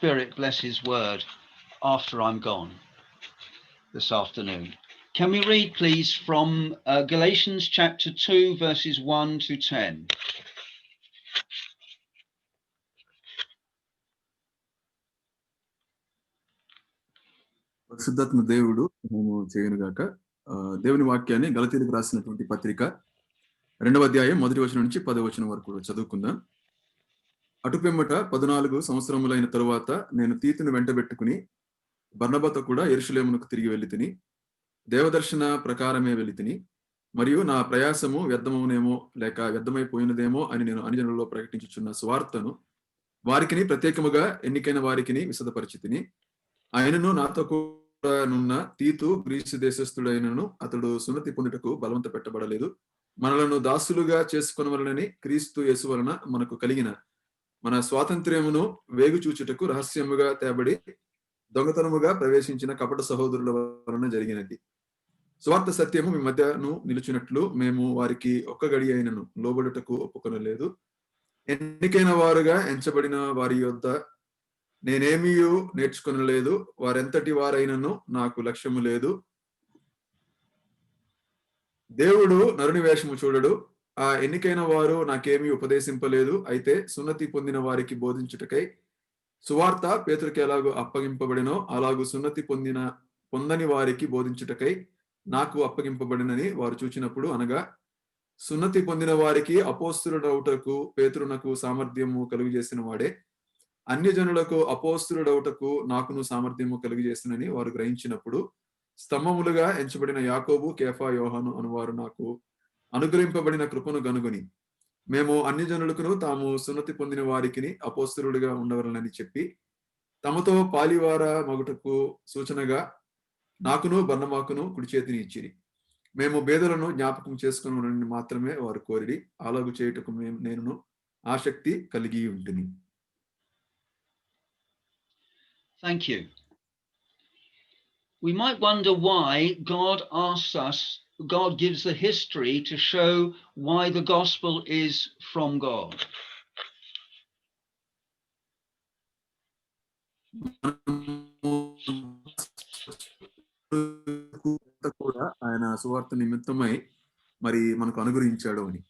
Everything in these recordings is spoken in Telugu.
Spirit bless his word after I'm gone this afternoon. Can we read, please, from Galatians chapter 2, verses 1 to 10? పరిశుద్ధాత్మ దేవుడు మేము చేయనుగాక. దేవుని వాక్యాన్ని గలతీయులకు రాసినటువంటి పత్రిక 2వ అధ్యాయం 1వ వచనం నుంచి 10వ వచనం వరకు చదువుకుందాం. అటుపిమ్మట 14 సంవత్సరములైన తరువాత నేను తీతును వెంటబెట్టుకుని బర్నబాతో కూడా యెరూషలేమునకు తిరిగి వెళ్ళితిని. దేవదర్శన ప్రకారమే వెళ్ళితిని. మరియు నా ప్రయాసము వ్యర్థమవునేమో లేక వ్యర్థమైపోయినదేమో అని నేను అన్యజనులలో ప్రకటించుచున్న సువార్తను వారికిని ప్రత్యేకముగా ఎన్నికైన వారికిని విశదపరిచితిని. ఆయనను నాతో కూడా నున్న తీతు గ్రీసు దేశస్థుడైనను అతడు సున్నతి పొందుటకు బలవంత పెట్టబడలేదు. మనలను దాసులుగా చేసుకొనవలనని క్రీస్తు యేసు వలన మనకు కలిగిన మన స్వాతంత్ర్యమును వేగు చూచుటకు రహస్యముగా తేబడి దొంగతనముగా ప్రవేశించిన కపట సహోదరుల వలన జరిగినది. స్వార్థ సత్యము మీ మధ్యను నిలుచున్నట్లు మేము వారికి ఒక్క గడి అయినను లోబడుటకు ఒప్పుకొనలేదు. ఎన్నికైన వారుగా ఎంచబడిన వారి యొద్ద నేనేమీ నేర్చుకొనలేదు. వారెంతటి వారైనను నాకు లక్ష్యము లేదు. దేవుడు నరుని వేషము చూడడు. ఆ ఎన్నికైన వారు నాకేమీ ఉపదేశింపలేదు. అయితే సున్నతి పొందిన వారికి బోధించుటకై సువార్త పేతురుకి ఎలాగో అప్పగింపబడినో అలాగూ సున్నతి పొందని వారికి బోధించుటకై నాకు అప్పగింపబడినని వారు చూచినప్పుడు, అనగా సున్నతి పొందిన వారికి అపోస్తలుడవుటకు పేతురునకు సామర్థ్యము కలుగజేసిన వాడే అన్యజనులకు అపోస్తలుడవుటకు నాకును సామర్థ్యము కలుగజేసినని వారు గ్రహించినప్పుడు, స్తంభములుగా ఎంచబడిన యాకోబు, కేఫా, యోహాను అనువారు నాకు అనుగ్రహింపబడిన కృపను గనుగొని మేము అన్యజనులకును తాము సున్నతి పొందిన వారికిని అపోస్తలుడిగా ఉండవలనని చెప్పి తమతో పాలివార మగుటకు సూచనగా నాకును బర్నబాకును కుడి చేతిని ఇచ్చిరి. మేము బేదలను జ్ఞాపకం చేసుకుని మాత్రమే వారు కోరిడి. అలాగు చేయుటకు నేనును ఆసక్తి కలిగి ఉంటిని. Thank you. We might wonder why God gives the history to show why the gospel is from God. కూడా ఆయన సువార్త నిమిత్తమై మరి మనకు అనుగ్రహించాడు అని.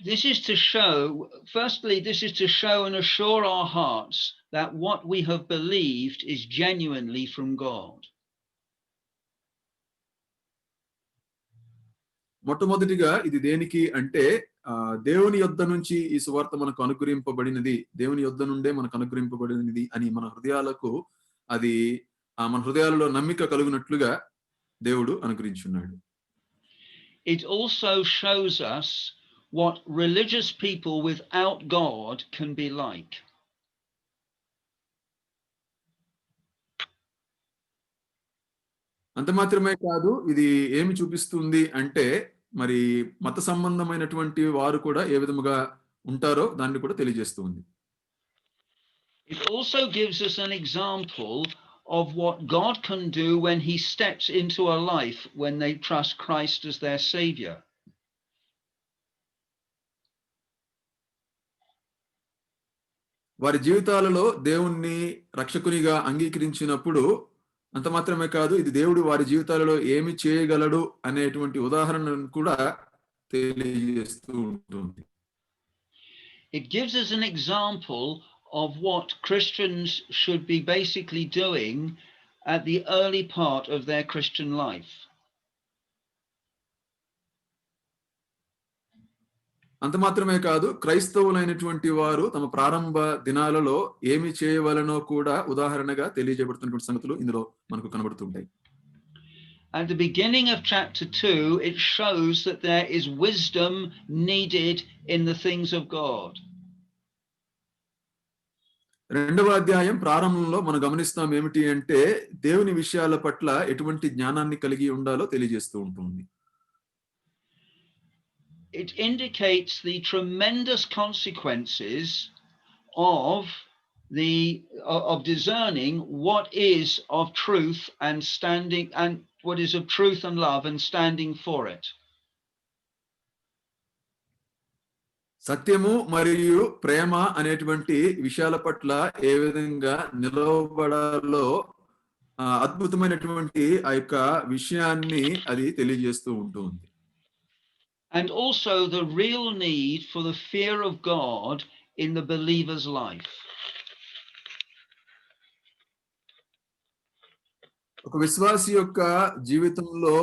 This is to show and assure our hearts that what we have believed is genuinely from God. మొట్టమొదటిగా ఇది దేనికి అంటే దేవుని యొద్ద నుంచి ఈ సువార్త మనకు అనుగ్రహింపబడినది, దేవుని యొద్ద నుండే మనకు అనుగ్రహింపబడినది అని మన హృదయాలకు అది మన హృదయాలలో నమ్మిక కలుగునట్లుగా దేవుడు అనుగ్రహించున్నాడు. It also shows us what religious people without God can be like. అంత మాత్రమే కాదు, ఇది ఏమి చూపిస్తుంది అంటే మరి మత సంబంధమైనటువంటి వారు కూడా ఏ విధముగా ఉంటారో దాన్ని కూడా తెలియజేస్తుంది. It also gives us an example of what God can do when he steps into a life when they trust Christ as their savior. వారి జీవితాలలో దేవుణ్ణి రక్షకునిగా అంగీకరించినప్పుడు అంత మాత్రమే కాదు, ఇది దేవుడు వారి జీవితాలలో ఏమి చేయగలడు అనేటువంటి ఉదాహరణను కూడా తెలియజేస్తూ ఉంటుంది. It gives us an example of what Christians should be basically doing at the early part of their Christian life. అంత మాత్రమే కాదు, క్రైస్తవులైనటువంటి వారు తమ ప్రారంభ దినాలలో ఏమి చేయవలనో కూడా ఉదాహరణగా తెలియజేయబడుతున్నటువంటి సంగతులు ఇందులో మనకు కనబడుతుంటాయి. At the beginning of chapter 2, it shows that there is wisdom needed in the things of God. 2వ అధ్యాయం ప్రారంభంలో మనం గమనిస్తాం ఏమిటి అంటే దేవుని విషయాల పట్ల ఎటువంటి జ్ఞానాన్ని కలిగి ఉండాలో తెలియజేస్తూ ఉంటుంది. It indicates the tremendous consequences of discerning what is of truth and standing, and what is of truth and love and standing for it. సత్యము మరియు ప్రేమ అనేటువంటి విషయాల పట్ల ఏ విధంగా నిలవబడాలో అద్భుతమైనటువంటి ఆ యొక్క విషయాన్ని అది తెలియజేస్తూ ఉంటుంది. And also the real need for the fear of God in the believer's life. ఒక విశ్వాసి యొక్క జీవితంలో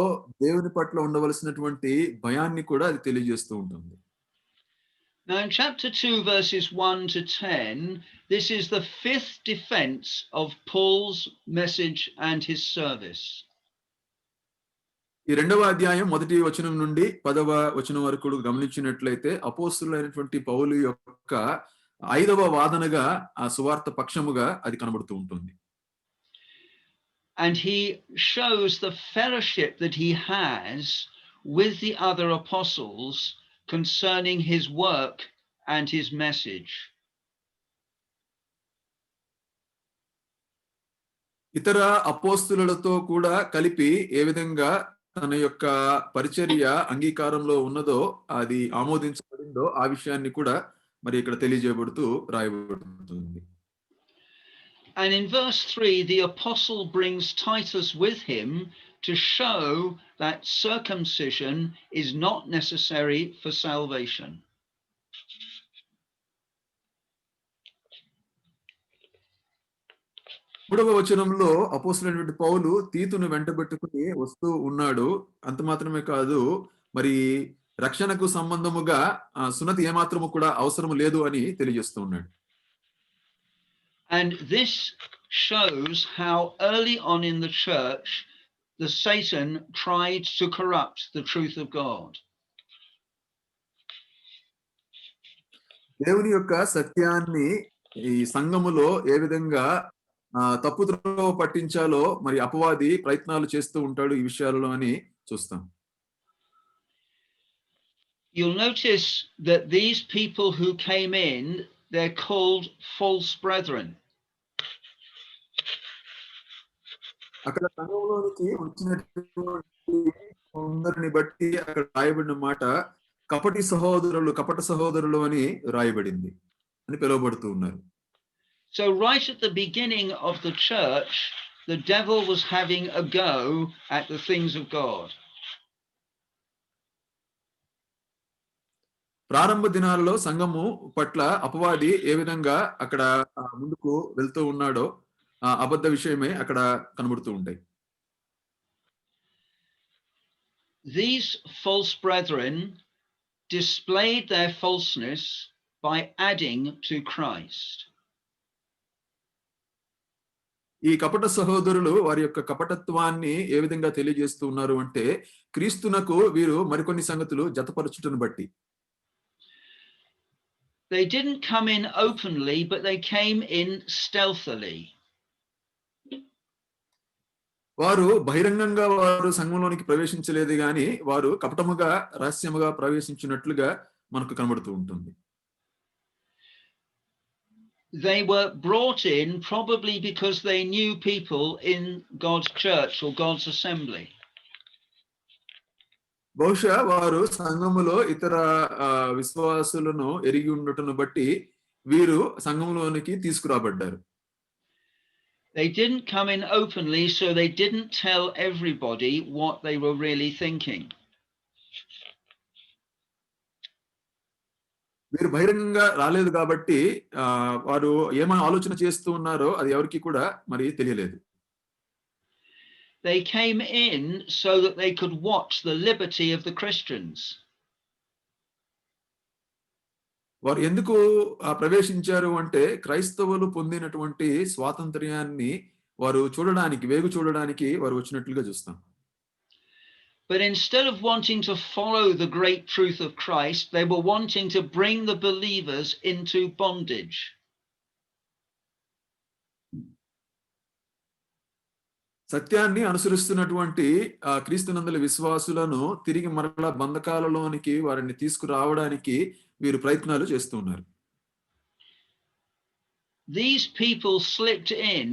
దేవుని పట్ల ఉండవలసినటువంటి భయాన్ని కూడా అది తెలియజేస్తూ ఉంటుంది. Now in chapter 2 verses 1 to 10, this is the fifth defense of Paul's message and his service. ఈ రెండవ అధ్యాయం మొదటి వచనం నుండి 10వ వచనం వరకు గమనించినట్లయితే అపోస్తలుడైనటువంటి పౌలు యొక్క 5వ వాదనగా ఆ సువార్త పక్షముగా అది కనబడుతూ ఉంటుంది. And he shows the fellowship that he has with the other apostles concerning his work and his message. ఇతర అపోస్తలులతో కూడా కలిపి ఏ విధంగా తన యొక్క పరిచర్య అంగీకారంలో ఉన్నదో అది ఆమోదించబడిందో ఆ విషయాన్ని కూడా మరి ఇక్కడ తెలియజేయబడుతూ రాయబడుతుంది. And in verse 3, the apostle brings Titus with him to show that circumcision is not necessary for salvation. మూడవ వచనంలో అపోస్తలుడైనటువంటి పౌలు తీతును వెంటబెట్టుకుని వస్తూ ఉన్నాడు. అంత మాత్రమే కాదు, మరి రక్షణకు సంబంధముగా సున్నతి ఏమాత్రము కూడా అవసరం లేదు అని తెలియజేస్తూ ఉన్నాడు. And this shows how early on in the church the Satan tried to corrupt the truth of God. దేవుని యొక్క సత్యాన్ని ఈ సంఘములో ఏ విధంగా తప్పుద్రోవ పట్టించాలో మరి అపవాది ప్రయత్నాలు చేస్తూ ఉంటాడు ఈ విషయాలలో అని చూస్తాం. You'll notice that these people who came in, they're called false brethren. అక్కడ సంఘంలోనికి వచ్చినటువంటి కొందరిని బట్టి అక్కడ రాయబడిన మాట కపట సహోదరులు అని రాయబడింది అని పిలువబడుతూ ఉన్నారు. So right at the beginning of the church, the devil was having a go at the things of God. ప్రారంభ దినాలలో సంఘము పట్ల అపవాది ఏ విధంగా అక్కడ ముందుకు వెళ్తూ ఉన్నాడో అబద్ధ విషయమే అక్కడ కనబడుతూ ఉంటాయి. These false brethren displayed their falseness by adding to Christ. ఈ కపట సహోదరులు వారి యొక్క కపటత్వాన్ని ఏ విధంగా తెలియజేస్తూ ఉన్నారు అంటే క్రీస్తునకు వీరు మరికొన్ని సంగతులు జతపరచుటను బట్టి. They didn't come in openly, but they came in stealthily. వారు బహిరంగంగా వారు సంఘంలోనికి ప్రవేశించలేదు గాని వారు కపటముగా రహస్యముగా ప్రవేశించినట్లుగా మనకు కనబడుతూ ఉంటుంది. They were brought in probably because they knew people in God's church or God's assembly. బహుశా వారు సంఘములో ఇతర విశ్వాసులను ఎరిగి ఉండటను బట్టి వీరు సంఘంలోనికి తీసుకురాబడ్డారు. They didn't come in openly, so they didn't tell everybody what they were really thinking. వీరు బహిరంగంగా రాలేదు కాబట్టి వారు ఏమైనా ఆలోచన చేస్తూ ఉన్నారో అది ఎవరికి కూడా మరి తెలియలేదు. They came in so that they could watch the liberty of the Christians. వారు ఎందుకు ప్రవేశించారు అంటే క్రైస్తవులు పొందినటువంటి స్వాతంత్ర్యాన్ని వారు వేగు చూడడానికి వారు వచ్చినట్లుగా చూస్తాం. But instead of wanting to follow the great truth of Christ, they were wanting to bring the believers into bondage. సత్యాన్ని అనుసరిస్తున్నటువంటి క్రీస్తునందలి విశ్వాసులను తిరిగి మరలా బంధకాలలోనికి వారిని తీసుకురావడానికి వీరు ప్రయత్నాలు చేస్తున్నారు. These people slipped in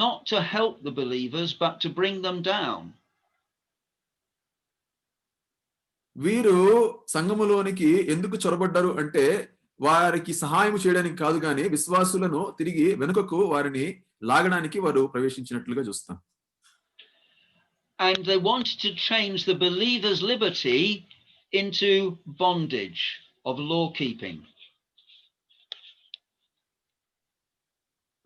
not to help the believers but to bring them down. వీరు సంఘములోనికి ఎందుకు చొరబడ్డారు అంటే వారికి సహాయం చేయడానికి కాదు గాని విశ్వాసులను తిరిగి వెనుకకు వారిని లాగడానికి వారు ప్రవేశించినట్లుగా చూస్తాం. And they wanted to change the believer's liberty into bondage of law keeping.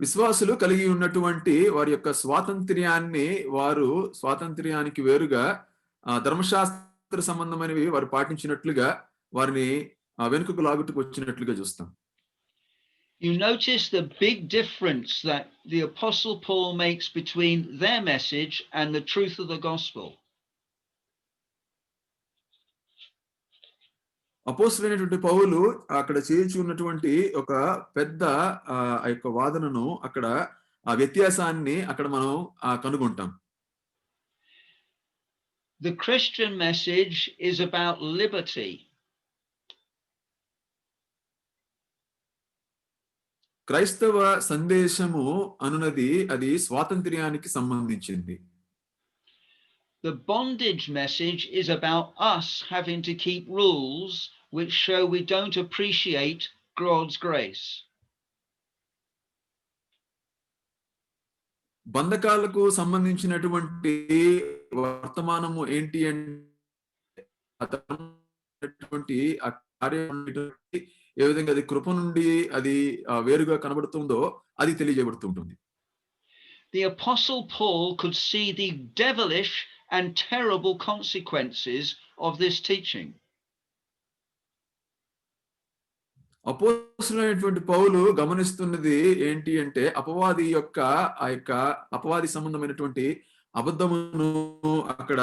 విశ్వాసులు కలిగి ఉన్నటువంటి వారి యొక్క స్వాతంత్ర్యానికి వేరుగా ధర్మశాస్త్ర సంబంధమైనవి వారు పాటించినట్లుగా వారిని వెనుకకు లాగుటకు వచ్చినట్లుగా చూస్తాం. You notice the big difference that the Apostle Paul makes between their message and the truth of the gospel. అపోస్తలుడైనటువంటి పౌలు అక్కడ చేయుచున్నటువంటి ఒక పెద్ద ఆ యొక్క వాదనను అక్కడ ఆ వ్యత్యాసాన్ని అక్కడ మనం కనుగొంటాం. The Christian message is about liberty. క్రైస్తవ సందేశము అనునది అది స్వాతంత్ర్యానికి సంబంధించింది. The bondage message is about us having to keep rules which show we don't appreciate God's grace. బంధకాలకు సంబంధించినటువంటి వర్తమానము ఏంటి అంటే ఆ కార్యం ఏ విధంగా అది కృప నుండి అది వేరుగా కనబడుతుందో అది తెలియజేయబడుతుంటుంది. The Apostle Paul could see the devilish and terrible consequences of this teaching. అపోస్తలుడైనటువంటి పౌలు గమనిస్తున్నది ఏంటి అంటే అపవాది సంబంధమైనటువంటి అబద్ధమును అక్కడ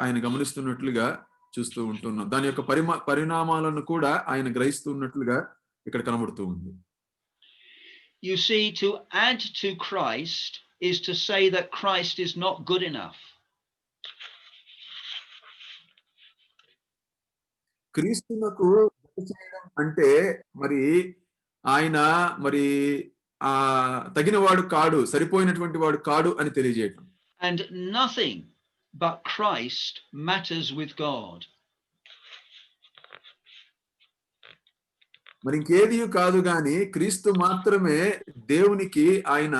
ఆయన గమనిస్తున్నట్లుగా చూస్తూ ఉంటున్నాం. దాని యొక్క పరిణామాలను కూడా ఆయన గ్రహిస్తున్నట్లుగా ఇక్కడ కనబడుతూ ఉంది. You see, to add to Christ is to say that Christ is not good enough. క్రీస్తునకు చేయడం అంటే మరి ఆయన తగినవాడు కాడు, సరిపోయినటువంటి వాడు కాడు అని తెలియజేయడం. And nothing but Christ matters with God. మరి ఇంకేది కాదు గాని క్రీస్తు మాత్రమే దేవునికి ఆయన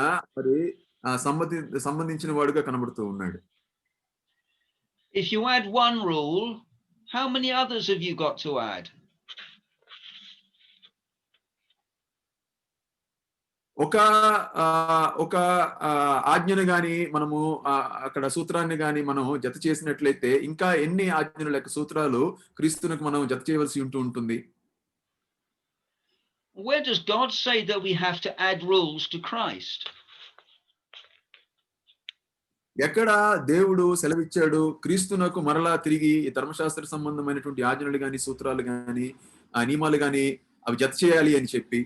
సంబంధించిన వాడుగా కనబడుతూ ఉన్నాడు. If you add one rule, how many others have you got to add? ఒక ఆజ్ఞను గాని మనము అక్కడ సూత్రాన్ని గాని మనం జత చేసినట్లయితే ఇంకా ఎన్ని ఆజ్ఞల యొక్క సూత్రాలు క్రీస్తునకు మనం జత చేయవలసి ఉంటుంది. Where does God say that we have to add rules to Christ? ఎక్కడ దేవుడు సెలవిచ్చాడు క్రీస్తునకు మరలా తిరిగి ఈ ధర్మశాస్త్ర సంబంధమైనటువంటి ఆజ్ఞలు గాని సూత్రాలు గాని నియమాలు గాని అవి జత చేయాలి అని చెప్పి.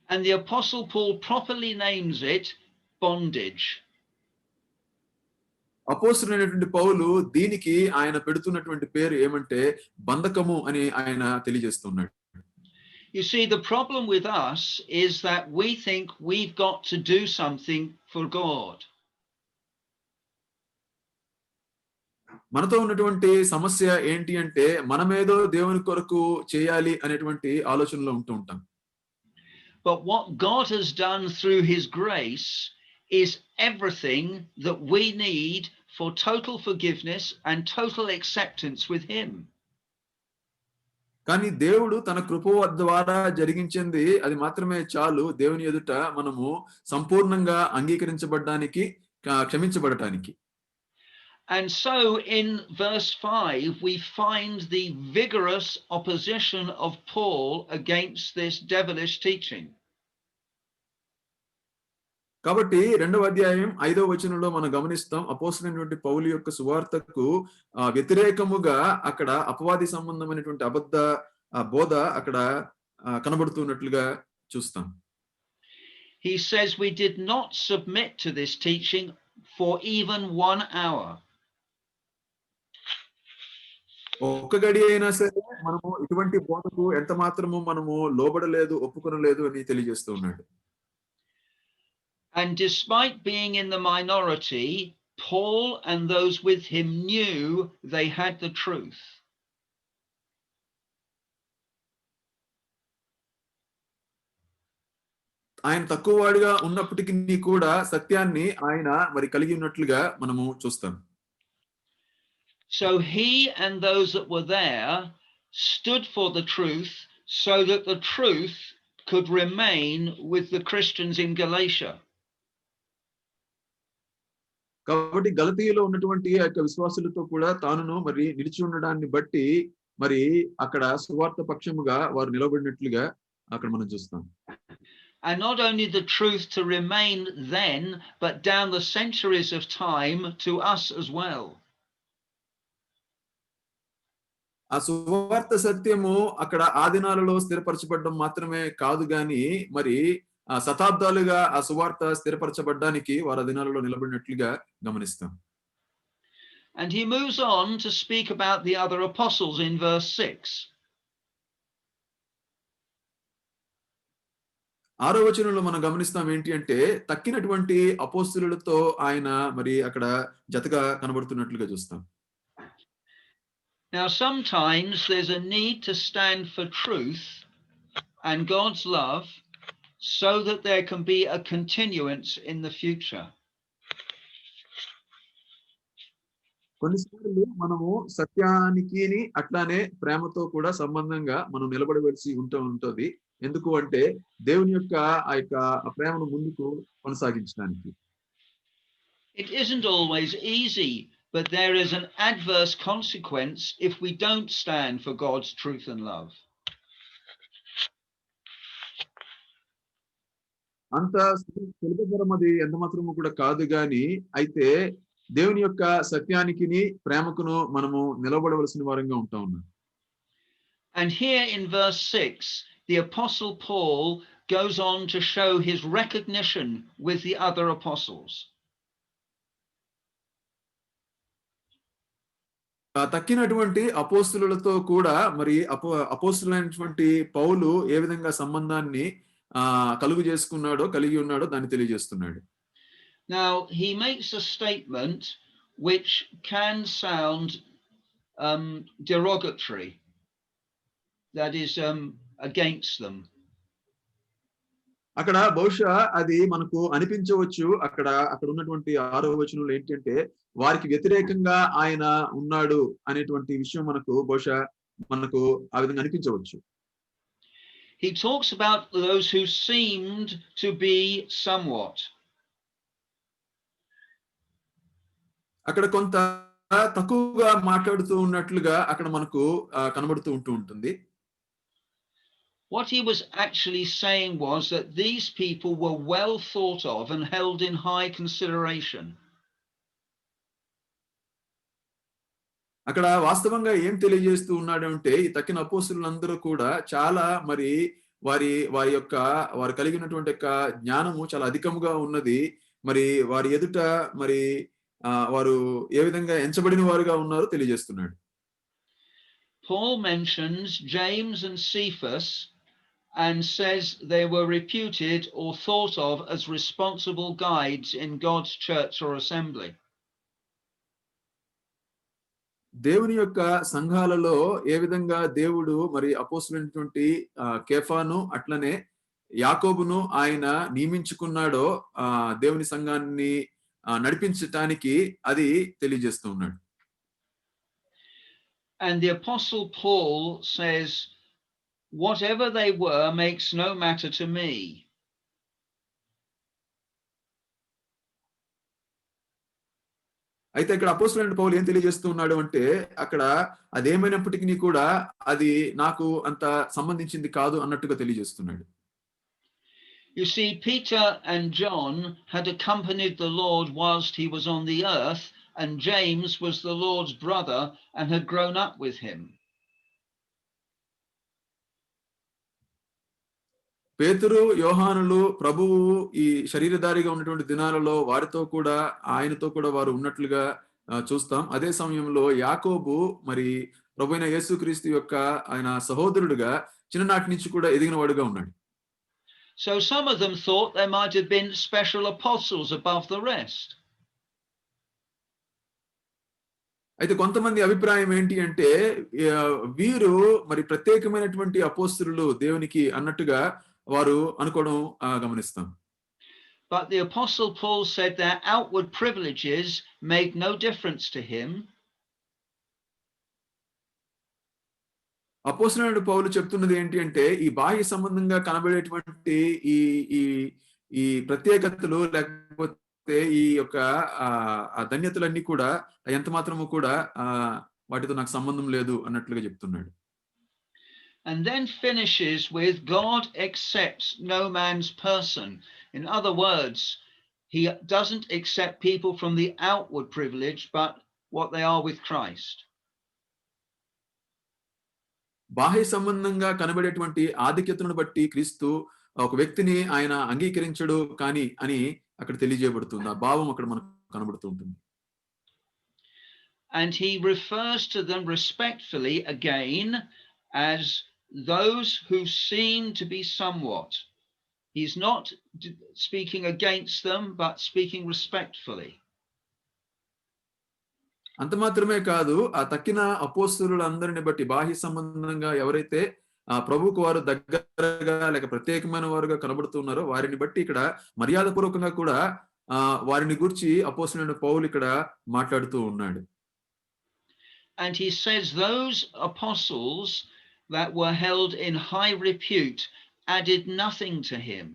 And the Apostle Paul properly names it bondage. అపోస్తలుడైనటువంటి పౌలు దీనికి ఆయన పెడుతున్నటువంటి పేరు ఏమంటే బంధకము అని ఆయన తెలియజేస్తున్నాడు. You see, the problem with us is that we think we've got to do something for God. మనతో ఉన్నటువంటి సమస్య ఏంటి అంటే మనమేదో దేవుని కొరకు చేయాలి అనేటువంటి ఆలోచనలో ఉంటూ ఉంటాం. But what God has done through his grace is everything that we need for total forgiveness and total acceptance with him. కానీ దేవుడు తన కృప ద్వారా జరిగించింది అది మాత్రమే చాలు దేవుని ఎదుట మనము సంపూర్ణంగా అంగీకరించబడడానికి క్షమించబడటానికి. And so in verse 5 we find the vigorous opposition of Paul against this devilish teaching. కాబట్టి 2వ అధ్యాయం 5వ వచనంలో మనం గమనిస్తాం అపోస్తలుడైనటువంటి పౌలు యొక్క సువార్తకు వ్యతిరేకముగా అక్కడ అపవాది సంబంధమైనటువంటి అబద్ధ బోధ అక్కడ కనబడుతున్నట్లుగా చూస్తాం. He says we did not submit to this teaching for even 1 hour. ఒక్క గడి అయినా సరే మనము ఇటువంటి బోధకు ఎంత మాత్రము మనము లోబడలేదు ఒప్పుకొనలేదు అని తెలియజేస్తూ ఉన్నాడు. And despite being in the minority, Paul and those with him knew they had the truth. ఆయన తక్కువ వాడిగా ఉన్నప్పటికీ కూడా సత్యాన్ని ఆయన మరి కలిగి ఉన్నట్లుగా మనము చూస్తాం. So he and those that were there stood for the truth so that the truth could remain with the Christians in Galatia. కాబట్టి గలతీయులో ఉన్నటువంటి ఆ యొక్క విశ్వాసులతో కూడా తానును మరి నిలిచి ఉండడాన్ని బట్టి మరి అక్కడ సువార్త పక్షముగా వారు నిలబడినట్లుగా అక్కడ మనం చూస్తాం. And not only the truth to remain then, but down the centuries of time to us as well. ఆ సువార్త సత్యము అక్కడ ఆ దినాలలో స్థిరపరచబడడం మాత్రమే కాదు గాని మరి ఆ శతాబ్దాలుగా ఆ సువార్త స్థిరపరచబడ్డానికి వారు ఆ దినాలలో నిలబడినట్లుగా గమనిస్తాం. And he moves on to speak about the other apostles in verse 6. 6వ వచనంలో మనం గమనిస్తాం ఏంటి అంటే తక్కినటువంటి అపోస్తలులతో ఆయన మరి అక్కడ జతగా కనబడుతున్నట్లుగా చూస్తాం. Now sometimes there's a need to stand for truth and God's love so that there can be a continuance in the future. కొన్నిసార్లు మనము సత్యానికి అట్లానే ప్రేమతో కూడా సంబంధంగా మనం నిలబడవలసి ఉంటుంది. ఎందుకు అంటే దేవుని యొక్క ఆ యొక్క ప్రేమను ముందుకు కొనసాగించడానికి. It isn't always easy, but there is an adverse consequence if we don't stand for God's truth and love. అంత సులభతరం అది ఎంత మాత్రము కూడా కాదు గాని అయితే దేవుని యొక్క సత్యానికి ప్రేమకును మనము నిలబడవలసిన వారంగా ఉంటా ఉన్నాం. And here in verse 6, the apostle Paul goes on to show his recognition with the other apostles. తక్కినటువంటి అపోస్తులతో కూడా మరి అపోస్తులైనటువంటి పౌలు ఏ విధంగా సంబంధాన్ని కలిగి ఉన్నాడో దాన్ని తెలియజేస్తున్నాడు. Now he makes a statement which can sound derogatory, that is against them. అక్కడ బహుశా అది మనకు అనిపించవచ్చు. అక్కడ ఉన్నటువంటి 6వ వచనంలో ఏంటంటే వారికి వ్యతిరేకంగా ఆయన ఉన్నాడు అనేటువంటి విషయం బహుశా మనకు ఆ విధంగా అనిపించవచ్చు. He talks about those who seemed to be somewhat. అక్కడ కొంత తక్కువగా మాట్లాడుతూ ఉన్నట్లుగా అక్కడ మనకు కనబడుతూ ఉంటుంది. What he was actually saying was that these people were well thought of and held in high consideration. అక్కడ వాస్తవంగా ఏం తెలియజేస్తూ ఉన్నాడు అంటే ఈ తక్కిన అపోస్తలులందరూ కూడా చాలా మరి వారు కలిగినటువంటి యొక్క జ్ఞానము చాలా అధికముగా ఉన్నది. మరి వారి ఎదుట మరి వారు ఏ విధంగా ఎంచబడిన వారుగా ఉన్నారో తెలియజేస్తున్నాడు. Paul mentions James and Cephas and says they were reputed or thought of as responsible guides in God's church or assembly. దేవుని యొక్క సంఘాలలో ఏ విధంగా దేవుడు మరి అపోస్తలులైనటువంటి కేఫాను అట్లనే యాకోబును ఆయన నియమించుకున్నాడో దేవుని సంఘాన్ని నడిపించటానికి అది తెలియజేస్తూ ఉన్నాడు. And the apostle Paul says, whatever they were makes no matter to me. అయితే ఇక్కడ అపోస్తలుడైన పౌలు ఏం తెలియజేస్తూ ఉన్నాడు అంటే అక్కడ అదేమైనప్పటికీ కూడా అది నాకు అంత సంబంధించింది కాదు అన్నట్టుగా తెలియజేస్తున్నాడు. You see, Peter and John had accompanied the Lord whilst he was on the earth, and James was the Lord's brother and had grown up with him. పేతురు యోహానులు ప్రభువు ఈ శరీరధారిగా ఉన్నటువంటి దినాలలో ఆయనతో కూడా వారు ఉన్నట్లుగా చూస్తాం. అదే సమయంలో యాకోబు మరి ప్రభువైన యేసుక్రీస్తు యొక్క ఆయన సహోదరుడుగా చిన్ననాటి నుంచి కూడా ఎదిగిన వాడుగా ఉన్నాడు. So some of them thought they might have been special apostles above the rest. అయితే కొంతమంది అభిప్రాయం ఏంటి అంటే వీరు మరి ప్రత్యేకమైనటువంటి అపోస్తలులు దేవునికి అన్నట్టుగా వారు అనుకోవడం గమనిస్తాం. But the Apostle Paul said their outward privileges made no difference to him. అపోస్తలుడైన పౌలు చెప్తున్నది ఏంటి అంటే ఈ బాహ్య సంబంధంగా కనబడేటువంటి ఈ ఈ ఈ ప్రత్యేకతలు లేకపోతే ఈ యొక్క ఆ ధన్యతలన్నీ కూడా ఎంత మాత్రము కూడా వాటితో నాకు సంబంధం లేదు అన్నట్లుగా చెప్తున్నాడు. And then finishes with God accepts no man's person. In other words, he doesn't accept people from the outward privilege, but what they are with Christ. బాహ్య సంబంధంగా కనబడేటువంటి ఆధిక్యతను బట్టి క్రీస్తు ఒక వ్యక్తిని ఆయన అంగీకరించడు కానీ అని అక్కడ తెలియజేయబడుతుంది. ఆ భావం అక్కడ మనకు కనబడుతూ ఉంటుంది. And he refers to them respectfully again as those who seem to be somewhat. He's not speaking against them, but speaking respectfully. అంత మాత్రమే కాదు ఆ తక్కిన అపోస్తలులందరిని బట్టి బాహ్య సంబంధంగా ఎవరైతే ప్రభువుకు వారు దగ్గరగా లేక ప్రత్యేకమైన వారుగా కనబడుతున్నారో వారిని బట్టి ఇక్కడ మర్యాదపూర్వకంగా కూడా వారిని గురించి అపోస్తలుడైన పౌలు ఇక్కడ మాట్లాడుతూ ఉన్నాడు. And he says those apostles that were held in high repute added nothing to him.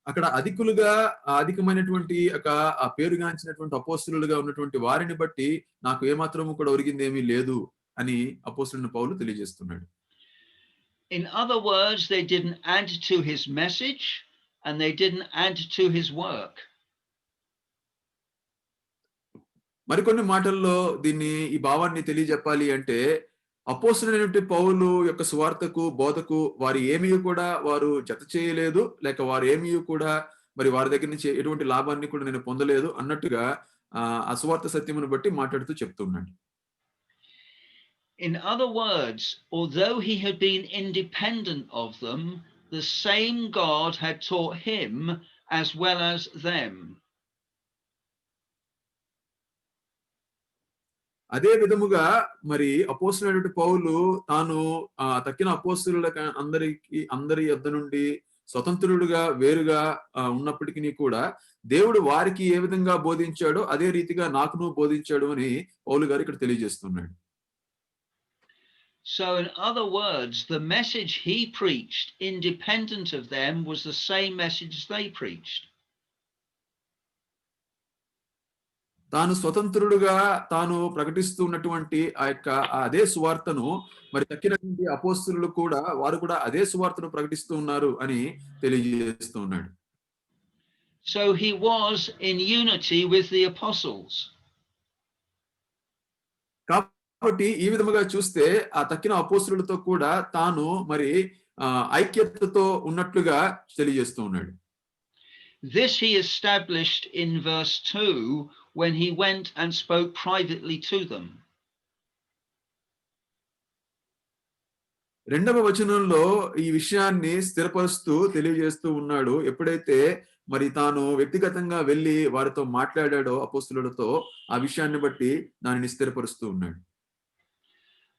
అక్కడ అధికమైనటువంటి ఆ పేరుగాంచినటువంటి అపోస్తలులుగా ఉన్నటువంటి వారిని బట్టి నాకు ఏమాత్రము కూడా ఒరిగిందేమీ లేదు అని అపోస్తలుడైన పౌలు తెలియజేస్తున్నాడు. In other words, they didn't add to his message and they didn't add to his work. మరికొన్ని మాటల్లో ఈ భావాన్ని తెలియజెప్పాలి అంటే అపోస్తలుడైనటువంటి పౌలు యొక్క సువార్తకు బోధకు వారు ఏమీ కూడా వారు జత చేయలేదు లేక వారు ఏమీ కూడా మరి వారి దగ్గర నుంచి ఎటువంటి లాభాన్ని కూడా నేను పొందలేదు అన్నట్టుగా ఆ సువార్త సత్యమును బట్టి మాట్లాడుతూ చెప్తున్నాడు. In other words, although he had been independent of them, the same God had taught him as well as them. అదే విధముగా మరి అపోస్తలుడైన పౌలు తాను తక్కిన అపోస్తలుల అందరి యొద్ద నుండి స్వతంత్రుడుగా వేరుగా ఉన్నప్పటికీ కూడా దేవుడు వారికి ఏ విధంగా బోధించాడో అదే రీతిగా నాకును బోధించాడు అని పౌలు గారు ఇక్కడ తెలియజేస్తున్నాడు. So in other words, the message he preached independent of them was the same message they preached. తాను స్వతంత్రుడుగా తాను ప్రకటిస్తున్నటువంటి అదే సువార్తను మరి తక్కినటువంటి అపోస్తలులు కూడా వారు కూడా అదే సువార్తను ప్రకటిస్తూ ఉన్నారు అని తెలియజేస్తూ ఉన్నాడు. So he was in unity with the apostles. కాబట్టి ఈ విధముగా చూస్తే ఆ తక్కిన అపోస్తలులతో కూడా తాను మరి ఐక్యతతో ఉన్నట్లుగా తెలియజేస్తూ ఉన్నాడు. This he established in verse 2 when he went and spoke privately to them. రెండవ వచనంలో ఈ విషయాన్ని స్థిరపరుస్తూ తెలియజేస్తూ ఉన్నాడు. ఎప్పుడైతే మరి తాను వ్యక్తిగతంగా వెళ్ళి వారితో మాట్లాడాడో అపోస్తలులతో ఆ విషయాన్ని బట్టి దానిని స్థిరపరుస్తూ ఉన్నాడు.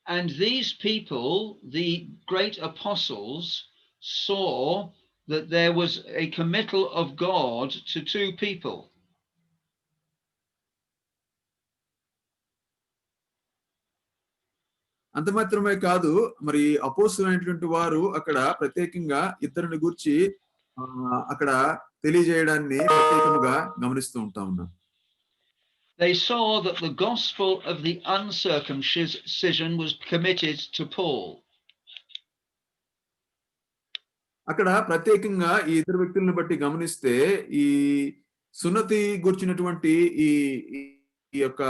And these people, the great apostles, saw that there was a committal of God to two people. అంత మాత్రమే కాదు మరి అపోస్తలులైనటువంటి వారు అక్కడ ప్రత్యేకంగా ఇద్దరిని గూర్చి అక్కడ తెలియజేయడాన్ని ప్రత్యేకంగా గమనిస్తూ ఉంటా ఉన్నాం. They saw that the gospel of the uncircumcision was committed to Paul. అక్కడ ప్రత్యేకంగా ఈ ఇద్దరు వ్యక్తులను బట్టి గమనిస్తే ఈ సున్నతి గుర్చినటువంటి ఈ యొక్క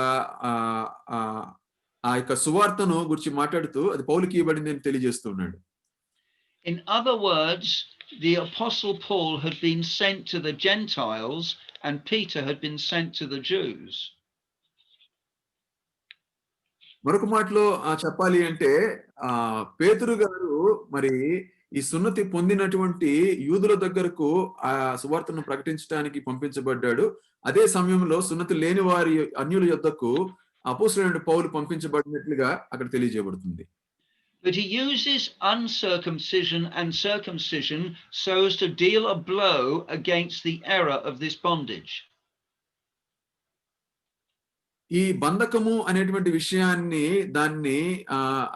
ఆ యొక్క సువార్తను గురించి మాట్లాడుతూ అది పౌలుకి ఇవ్వబడింది అని తెలియజేస్తున్నాడు. In other words, the apostle Paul had been sent to the Gentiles and Peter had been sent to the Jews. మరొక మాటలో చెప్పాలి అంటే పేతురు గారు మరి ఈ సున్నతి పొందినటువంటి యూదుల దగ్గరకు ఆ సువార్తను ప్రకటించడానికి పంపించబడ్డాడు. అదే సమయంలో సున్నతి లేని వారి అన్యుల యొద్దకు అపోస్తలుడైన పౌలు పంపించబడినట్లుగా అక్కడ తెలియజేయబడుతుంది. But he uses uncircumcision and circumcision so as to deal a blow against the error of this bondage. ఈ బంధకము అనేటువంటి విషయాన్ని దాన్ని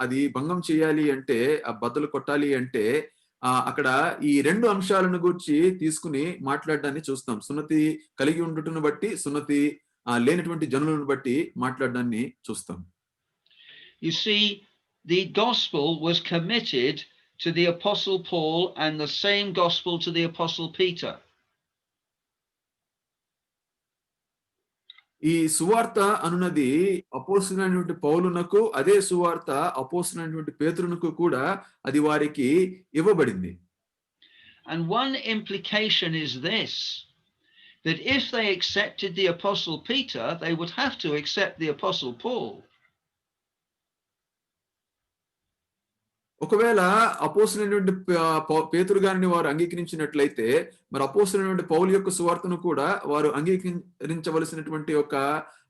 అది భంగం చేయాలి అంటే బద్దలు కొట్టాలి అంటే అక్కడ ఈ 2 అంశాలను గూర్చి తీసుకుని మాట్లాడడాన్ని చూస్తాం. సున్నతి కలిగి ఉండుటను బట్టి, సున్నతి లేనటువంటి జనులను బట్టి మాట్లాడడాన్ని చూస్తాం. You see, the gospel was committed to the apostle Paul and the same gospel to the apostle Peter. ఈ సువార్త అనున్నది అపోస్తలుడైనటువంటి పౌలునకు, అదే సువార్త అపోస్తలుడైనటువంటి పేతురునకు కూడా అది వారికి ఇవ్వబడింది. And one implication is this, that if they accepted the apostle Peter, they would have to accept the apostle Paul. ఒకవేళ అపోస్తలుడైనటువంటి పేతురు గారిని వారు అంగీకరించినట్లయితే మరి అపోస్తలుడైనటువంటి పౌలు యొక్క సువార్తను కూడా వారు అంగీకరించవలసినటువంటి ఒక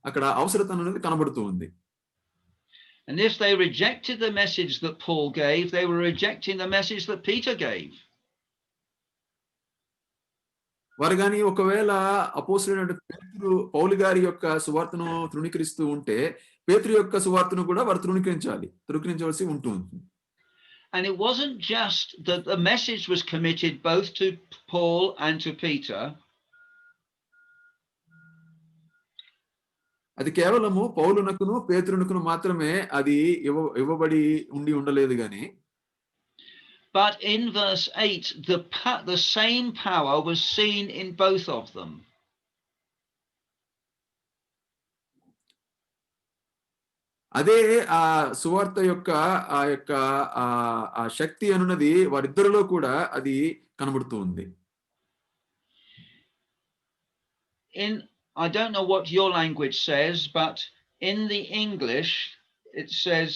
అక్కడ అవసరత అనేది కనబడుతూ ఉంది. And if they rejected the message that Paul gave, they were rejecting the message that Peter gave. వారు గాని ఒకవేళ అపోస్తలుడైనటువంటి పేతురు పౌలు గారి యొక్క సువార్తను తృణీకరిస్తూ ఉంటే పేతురు యొక్క సువార్తను కూడా వారు తృణీకరించవలసి ఉంటుంది. And it wasn't just that the message was committed both to Paul and to Peter. అది కేవలము పౌలునకును పేతురునకును మాత్రమే అది ఇవ్వబడి ఉండలేదు గాని. But in verse 8, the same power was seen in both of them. అదే సువార్త యొక్క శక్తి అనున్నది వారిద్దరిలో కూడా అది కనబడుతూ ఉంది. I don't know what your language says, but in the English it says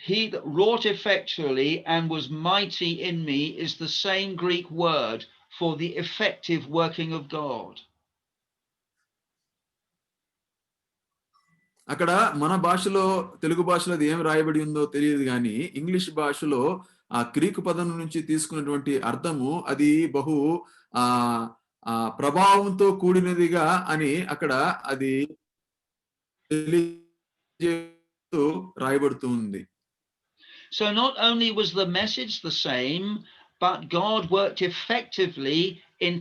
he that wrought effectually and was mighty in me is the same Greek word for the effective working of God. అక్కడ మన భాషలో తెలుగు భాషలో అది ఏం రాయబడి ఉందో తెలియదు గాని ఇంగ్లీష్ భాషలో ఆ గ్రీకు పదం నుంచి తీసుకున్నటువంటి అర్థము అది బహు ప్రభావంతో కూడినదిగా అని అక్కడ అది రాయబడుతూ ఉంది. So not only was the message the same, but God worked effectively in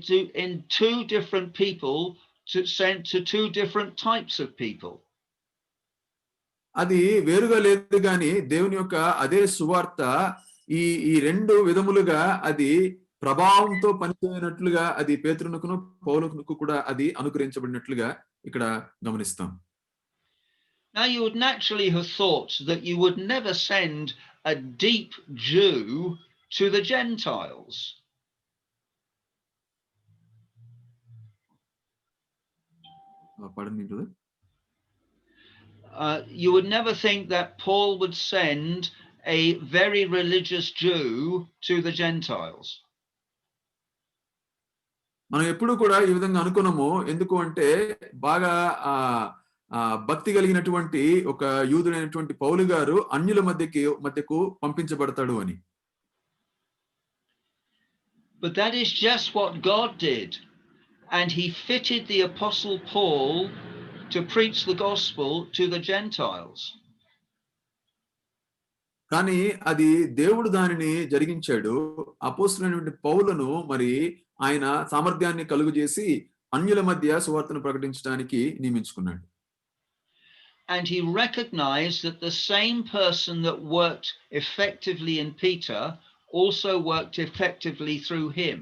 two different people to send to two different types of people. అది వేరుగా లేదు గాని దేవుని యొక్క అదే సువార్త ఈ 2 విధములుగా అది ప్రభావంతో పనిచేయనట్లుగా అది పేతురునకును పౌలునకు కూడా అది అనుగ్రహించబడినట్లుగా ఇక్కడ గమనిస్తాం. Now you would naturally have thought that you would never send a deep Jew to the Gentiles. Pardon me, brother. You would never think that Paul would send a very religious Jew to the Gentiles. మనం ఎప్పుడు కూడా ఈ విధంగా అనుకున్నాము. ఎందుకు అంటే బాగా భక్తి కలిగినటువంటి ఒక యూదుడైనటువంటి పౌలు గారు అన్యుల మధ్యకు పంపించబడతాడు అని. But that is just what God did, and he fitted the apostle Paul to preach the gospel to the Gentiles. కానీ అది దేవుడు దానిని జరిగించాడు. అపోస్తలుడైనటువంటి పౌలును మరి ఆయన సామర్థ్యాన్ని కలుగజేసి అన్యుల మధ్య సువార్తను ప్రకటించడానికి నియమించుకున్నాడు. And he recognized that the same person that worked effectively in Peter also worked effectively through him.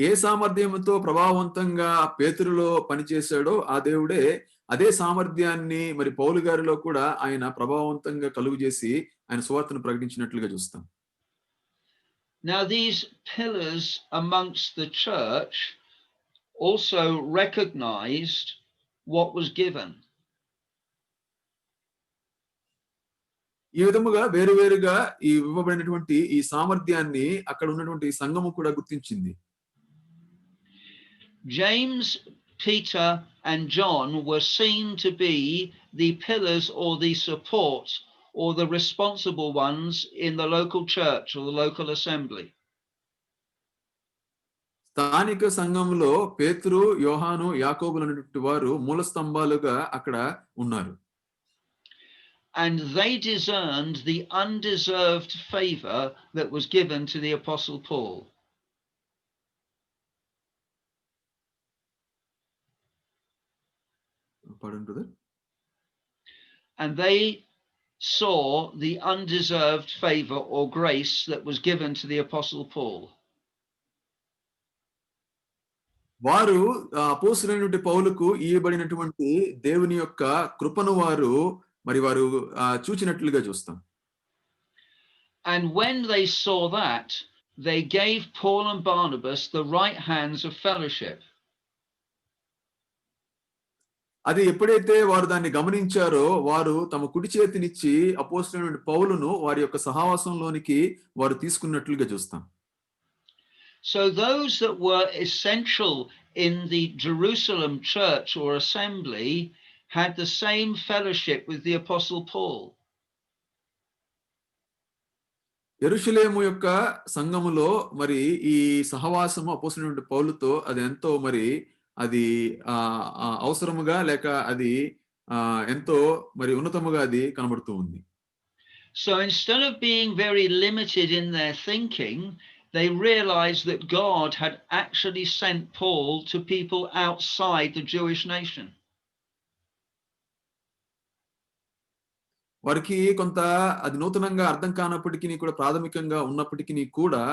ఏ సామర్థ్యంతో ప్రభావవంతంగా పేతురులో పనిచేశాడో ఆ దేవుడే అదే సామర్థ్యాన్ని మరి పౌలు గారిలో కూడా ఆయన ప్రభావవంతంగా కలుగజేసి ఆయన సువార్తను ప్రకటించినట్లుగా చూస్తాం. Now these pillars amongst the church also recognized what was given. ఈ విధముగా వేరువేరుగా ఈ ఇవ్వబడినటువంటి ఈ సామర్థ్యాన్ని అక్కడ ఉన్నటువంటి సంఘము కూడా గుర్తించింది. James, Peter, and John were seen to be the pillars or the support or the responsible ones in the local church or the local assembly. స్థానిక సంఘంలో పేతురు, యోహాను, యాకోబులు అనేటువంటి వారు మూల స్తంభాలుగా అక్కడ ఉన్నారు. And they discerned the undeserved favor that was given to the Apostle Paul. Pardon, brother? And they saw the undeserved favor or grace that was given to the Apostle Paul. వారు అపోస్తలుడైనటువంటి పౌలుకు ఇవ్వబడినటువంటి దేవుని యొక్క కృపను వారు చూచినట్లుగా చూస్తాం. And when they saw that, they gave Paul and Barnabas the right hands of fellowship. అది ఎప్పుడైతే వారు దాన్ని గమనించారో వారు తమ కుడి చేతినిచ్చి అపోస్తలుడైన పౌలును వారి యొక్క సహవాసంలోనికి వారు తీసుకున్నట్లుగా చూస్తాం. So those that were essential in the Jerusalem church or assembly had the same fellowship with the Apostle Paul. యెరూషలేము యొక్క సంఘములో మరి ఈ సహవాసము అపోస్తలుడైన పౌలుతో అది ఎంతో మరి అది అవసరముగా లేక అది ఎంతో మరి ఉన్నతముగా అది కనబడుతూ ఉంది. So instead of being very limited in their thinking, they realized that God had actually sent Paul to people outside the Jewish nation. వారికి కొంత అది నూతనంగా అర్థం కానప్పటికీ కూడా ప్రాథమికంగా ఉన్నప్పటికీ కూడా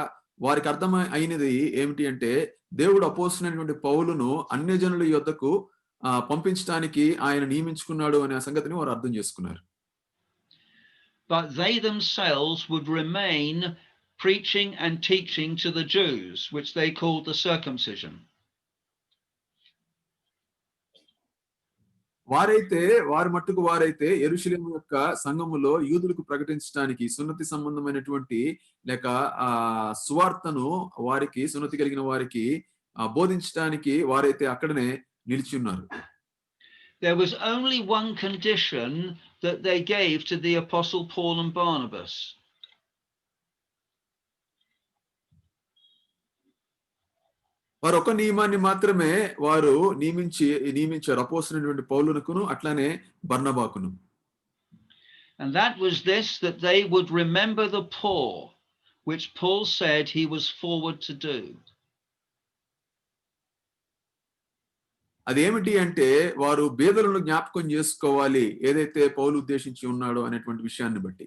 వారికి అర్థం అయినది ఏమిటి అంటే దేవుడు అపోస్తలుడైనటువంటి పౌలును అన్యజనుల యొద్దకు పంపించడానికి ఆయన నియమించుకున్నాడు అనే సంగతిని వారు అర్థం చేసుకున్నారు. But they themselves would remain preaching and teaching to the Jews, which they called the circumcision. వారి మట్టుకు వారైతే యెరూషలేము యొక్క సంఘములో యూదులకు ప్రకటించడానికి సున్నతి సంబంధమైనటువంటి లేక సువార్తను వారికి సున్నతి కలిగిన వారికి బోధించడానికి వారైతే అక్కడనే నిలిచి ఉన్నారు. There was only one condition that they gave to the Apostle Paul and Barnabas. వారు ఒక నియమాన్ని మాత్రమే వారు నియమించారు అపోస్తలుడైనటువంటి పౌలునకును అట్లానే బర్నబాకును. And that was this, that they would remember the poor, which Paul said he was forward to do. అదేమిటి అంటే వారు బేదలను జ్ఞాపకం చేసుకోవాలి ఏదైతే పౌలు ఉద్దేశించి ఉన్నాడో అనేటువంటి విషయాన్ని బట్టి.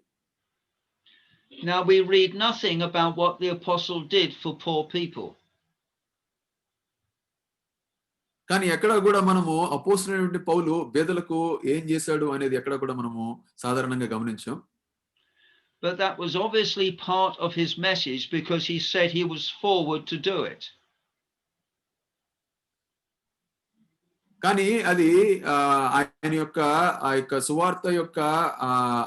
Now we read nothing about what the apostle did for poor people. కానీ ఎక్కడ కూడా మనము అపోస్తలుడైనటువంటి పౌలు బేదలకు ఏం చేశాడు అనేది ఎక్కడ కూడా మనము సాధారణంగా గమనించాం. But that was obviously part of his message because he said he was forward to do it. కానీ అది ఆయన యొక్క ఆ యొక్క సువార్త యొక్క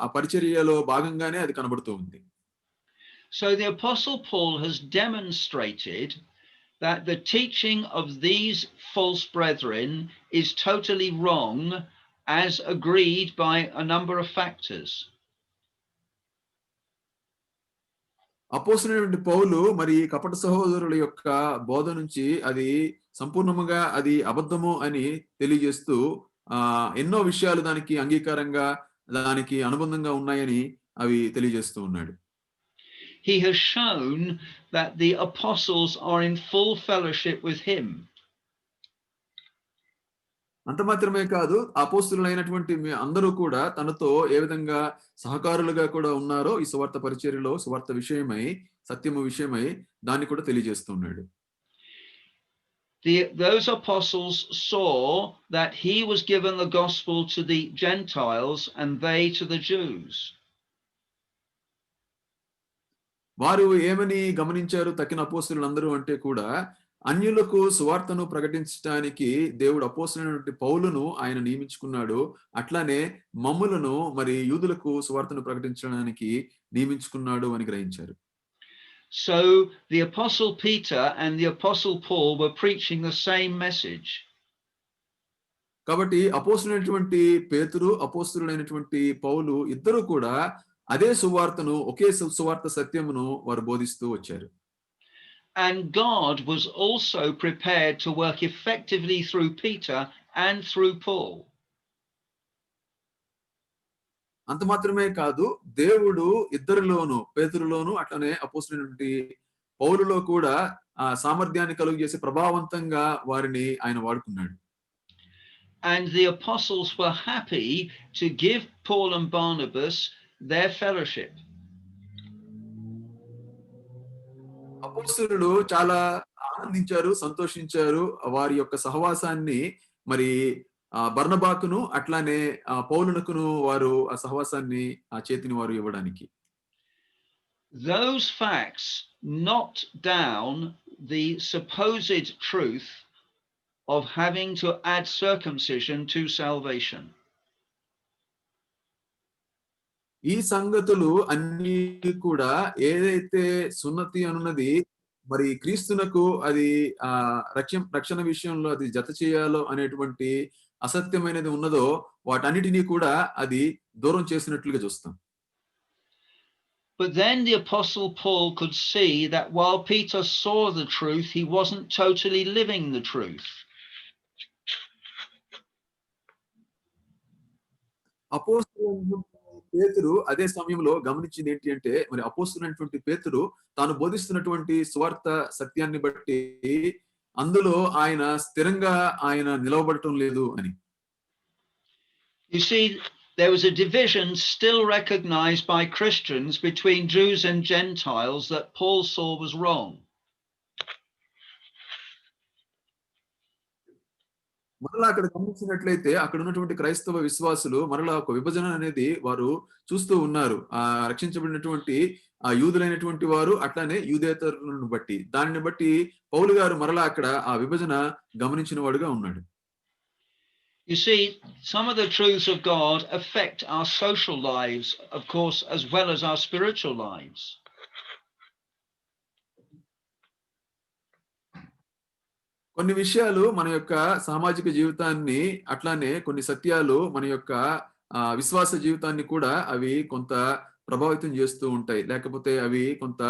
ఆ పరిచర్యలో భాగంగానే అది కనబడుతూ ఉంది. So the apostle Paul has demonstrated that the teaching of these false brethren is totally wrong as agreed by a number of factors. అపోస్తలుడైన పౌలు మరి కపట సహోదరుల యొక్క బోధ నుంచి అది సంపూర్ణముగా అది అబద్ధము అని తెలియజేస్తూ ఎన్నో విషయాలు దానికి అంగీకారంగా దానికి అనుబంధంగా ఉన్నాయని అవి తెలియజేస్తూ ఉన్నాడు. He has shown that the apostles are in full fellowship with him. అంత మాత్రమే కాదు అపోస్తలులైనటువంటి అందరూ కూడా తనతో ఏ విధంగా సహకారులుగా కూడా ఉన్నారో ఈ సువార్త పరిచర్యలో సువార్త విషయమై సత్యము విషయమై దాన్ని కూడా తెలియజేస్తున్నాడు. Those apostles saw that he was given the gospel to the Gentiles and they to the Jews. వారు ఏమని గమనించారు తక్కిన అపోస్తలులందరూ అంటే కూడా అన్యులకు సువార్తను ప్రకటించడానికి దేవుడు అపోస్తలుడైనటువంటి పౌలును ఆయన నియమించుకున్నాడు. అట్లానే మమ్ములను మరి యూదులకు సువార్తను ప్రకటించడానికి నియమించుకున్నాడు అని గ్రహించారు. So the apostle Peter and the apostle Paul were preaching the same message. కాబట్టి అపోస్తలుడైనటువంటి పేతురు, అపోస్తలుడైనటువంటి పౌలు ఇద్దరు కూడా అదే సువార్తను, ఒకే సువార్త సత్యమును వారు బోధిస్తూ వచ్చారు. And God was also prepared to work effectively through Peter and through Paul. అంత మాత్రమే కాదు, దేవుడు ఇద్దరిలోను, పేతురులోను అట్లనే అపోస్తలుడైనటువంటి పౌలులో కూడా ఆ సామర్థ్యాన్ని కలుగజేసి ప్రభావవంతంగా వారిని ఆయన వాడుకున్నాడు. And the apostles were happy to give Paul and Barnabas their fellowship. అపోస్తలుడు చాలా ఆనందించారు, సంతోషించారు వారి యొక్క సహవాసాన్ని. మరి బర్నబాకును అట్లానే పౌలునకును వారు ఆ సహవాసాన్ని, ఆ చేతిని వారు ఇవ్వడానికి. Those facts knocked down the supposed truth of having to add circumcision to salvation. ఈ సంగతులు అన్ని కూడా ఏదైతే సున్నతి అనున్నది మరి క్రీస్తునకు అది రక్షణ విషయంలో అది జత చేయాలో అనేటువంటి అసత్యమైనది ఉన్నదో వాటన్నిటినీ కూడా అది దూరం చేసినట్లుగా చూస్తాం. But then the apostle Paul could see that while Peter saw the truth, he wasn't totally living the truth. అపోస్తలుడైన పేతురు అదే సమయంలో గమనించింది ఏంటి అంటే, మరి అపోస్తలుడైనటువంటి పేతురు తాను బోధిస్తున్నటువంటి సువార్త సత్యాన్ని బట్టి అందులో ఆయన స్థిరంగా ఆయన నిలవబడటం లేదు అని. You see, there was a division still recognized by Christians between Jews and Gentiles that Paul saw was wrong. మరలా అక్కడ గమనించినట్లయితే అక్కడ ఉన్నటువంటి క్రైస్తవ విశ్వాసులు మరలా ఒక విభజన అనేది వారు చూస్తూ ఉన్నారు. రక్షించబడినటువంటి యూదులైనటువంటి వారు అట్లానే యూదేతరులను బట్టి, దానిని బట్టి పౌలు గారు మరలా అక్కడ ఆ విభజన గమనించిన వాడుగా ఉన్నాడు. You see, some of the truths of God affect our social lives, of course, as well as our spiritual lives. కొన్ని విషయాలు మన యొక్క సామాజిక జీవితాన్ని, అట్లానే కొన్ని సత్యాలు మన యొక్క విశ్వాస జీవితాన్ని కూడా అవి కొంత ప్రభావితం చేస్తూ ఉంటాయి. లేకపోతే అవి కొంత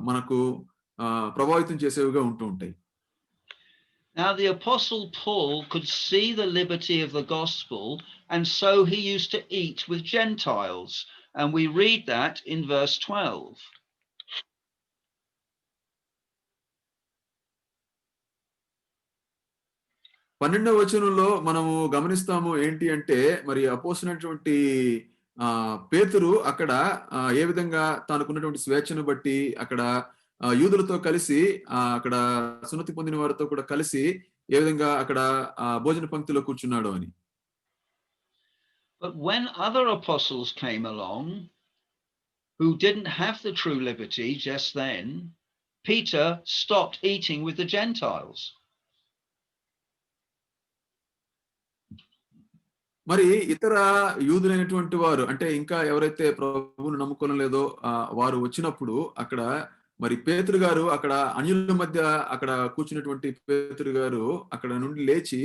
మనకు ప్రభావితం చేసేవిగా ఉంటూ ఉంటాయి. Now the apostle Paul could see the liberty of the gospel, and so he used to eat with Gentiles, and we read that in verse 12. పన్నెండవ వచనంలో మనము గమనిస్తాము ఏంటి అంటే, మరి అపోస్తలుడైనటువంటి పేతురు అక్కడ ఏ విధంగా తనకున్నటువంటి స్వేచ్ఛను బట్టి అక్కడ యూదులతో కలిసి అక్కడ సున్నతి పొందిన వారితో కూడా కలిసి ఏ విధంగా అక్కడ భోజన పంక్తిలో కూర్చున్నాడు అని. But when other apostles came along who didn't have the true liberty just then, Peter stopped eating with the Gentiles. మరి ఇతర యూదులైనటువంటి వారు అంటే ఇంకా ఎవరైతే ప్రభువును నమ్ముకోవడం లేదో వారు వచ్చినప్పుడు అక్కడ మరి పేతురు గారు అక్కడ అన్యుల మధ్య అక్కడ కూర్చున్నటువంటి పేతురు గారు అక్కడ నుండి లేచి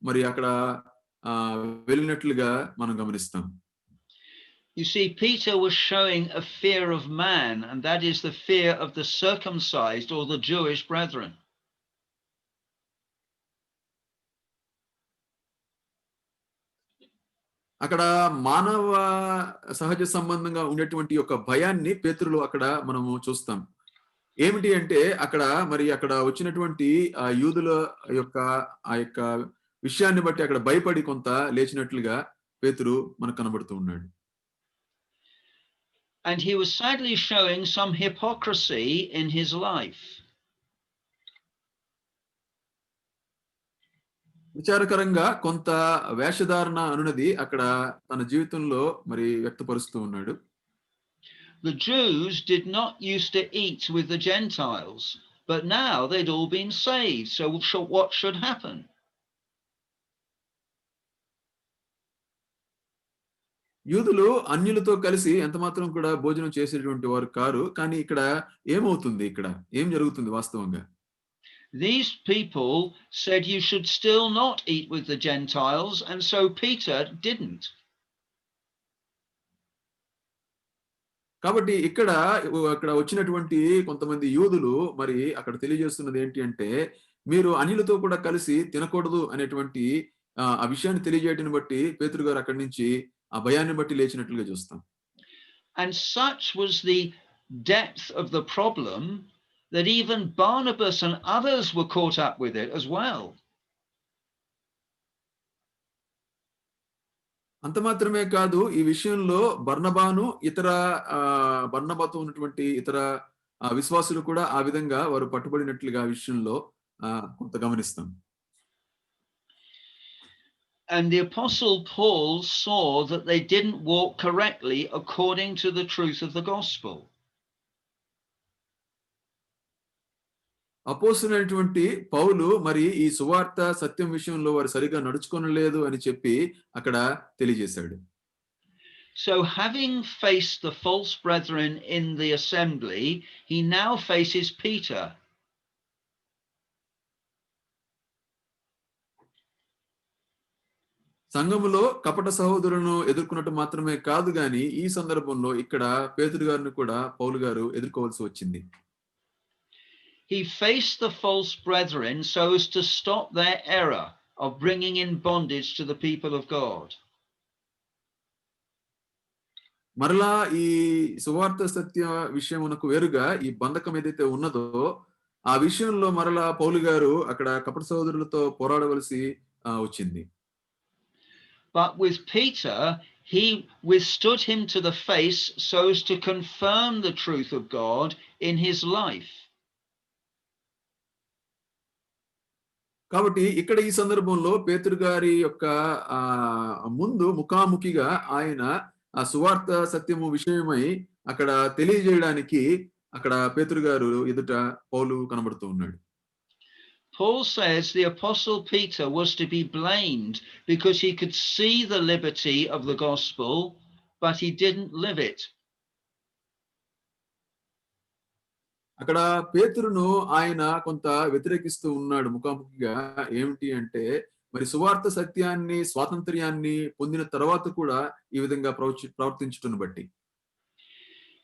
మరి అక్కడ వెళ్ళినట్లుగా మనం గమనిస్తాం. You see, Peter was showing a fear of man, and that is the fear of the circumcised or the Jewish brethren. అక్కడ మానవ సహజ సంబంధంగా ఉండేటువంటి ఒక భయాన్ని పేతురులో అక్కడ మనము చూస్తాం. ఏమిటి అంటే అక్కడ మరి అక్కడ వచ్చినటువంటి యూదుల యొక్క ఆ యొక్క విషయాన్ని బట్టి అక్కడ భయపడి కొంత లేచినట్లుగా పేతురు మనకు కనబడుతూ ఉన్నాడు. And he was sadly showing some hypocrisy in his life. విచారకరంగా కొంత వేషధారణ అనున్నది అక్కడ తన జీవితంలో మరి వ్యక్తపరుస్తూ ఉన్నాడు. The Jews did not used to eat with the Gentiles, but now they'd all been saved. So what should happen? యూదులు అన్యులతో కలిసి ఎంత మాత్రం కూడా భోజనం చేసేటువంటి వారు కారు. కానీ ఇక్కడ ఏమవుతుంది ఇక్కడ? ఏం జరుగుతుంది వాస్తవంగా? These people said you should still not eat with the Gentiles, and so Peter didn't. కాబట్టి అక్కడ వచ్చినటువంటి కొంతమంది యూదులు మరి అక్కడ తెలియజేస్తున్నది ఏంటి అంటే, మీరు అన్యులతో కూడా కలిసి తినకూడదు అనేటువంటి ఆ విషయాన్ని తెలియజేయటాన్ని బట్టి పేతురు గారు అక్కడి నుంచి ఆ భయాన్ని బట్టి లేచినట్లుగా చూస్తాం. And such was the depth of the problem that even Barnabas and others were caught up with it as well. అంత మాత్రమే కాదు, ఈ విషయంలో బర్నబాను బర్నబాతో ఉన్నటువంటి ఇతర విశ్వాసులు కూడా ఆ విధంగా వారు పట్టుబడినట్లుగా ఆ విషయంలో కొంత గమనిస్తాం. And the apostle Paul saw that they didn't walk correctly according to the truth of the gospel. అపోస్తలుడైనటువంటి పౌలు మరి ఈ సువార్త సత్యం విషయంలో వారు సరిగా నడుచుకొనలేదు అని చెప్పి అక్కడ తెలియజేశాడు. So having faced the false brethren in the assembly, he now faces Peter. సంఘములో కపట సహోదరులను ఎదుర్కొన్నట్టు మాత్రమే కాదు గాని ఈ సందర్భంలో ఇక్కడ పేతురు గారిని కూడా పౌలు గారు ఎదుర్కోవాల్సి వచ్చింది. He faced the false brethren so as to stop their error of bringing in bondage to the people of God. మరలా ఈ సువార్త సత్య విషయమునకు వేరుగా ఈ బంధకం ఏదైతే ఉన్నదో ఆ విషయంలో మరలా పౌలు గారు అక్కడ కపట సహోదరులతో పోరాడవలసి వచ్చింది. But with Peter, he withstood him to the face so as to confirm the truth of God in his life. కాబట్టి ఇక్కడ ఈ సందర్భంలో పేతురు గారి యొక్క ముందు ముఖాముఖిగా ఆయన ఆ సువార్త సత్యము విషయమై అక్కడ తెలియజేయడానికి అక్కడ పేతురు గారు ఎదుట పౌలు కనబడుతూ ఉన్నాడు. Paul says the apostle Peter was to be blamed because he could see the liberty of the gospel, but he didn't live it. అక్కడ పేతురును ఆయన కొంత వ్యతిరేకిస్తూ ఉన్నాడు ముఖాముఖిగా. ఏమిటి అంటే మరి సువార్త సత్యాన్ని స్వాతంత్ర్యాన్ని పొందిన తర్వాత కూడా ఈ విధంగా ప్రవర్తించుటను బట్టి.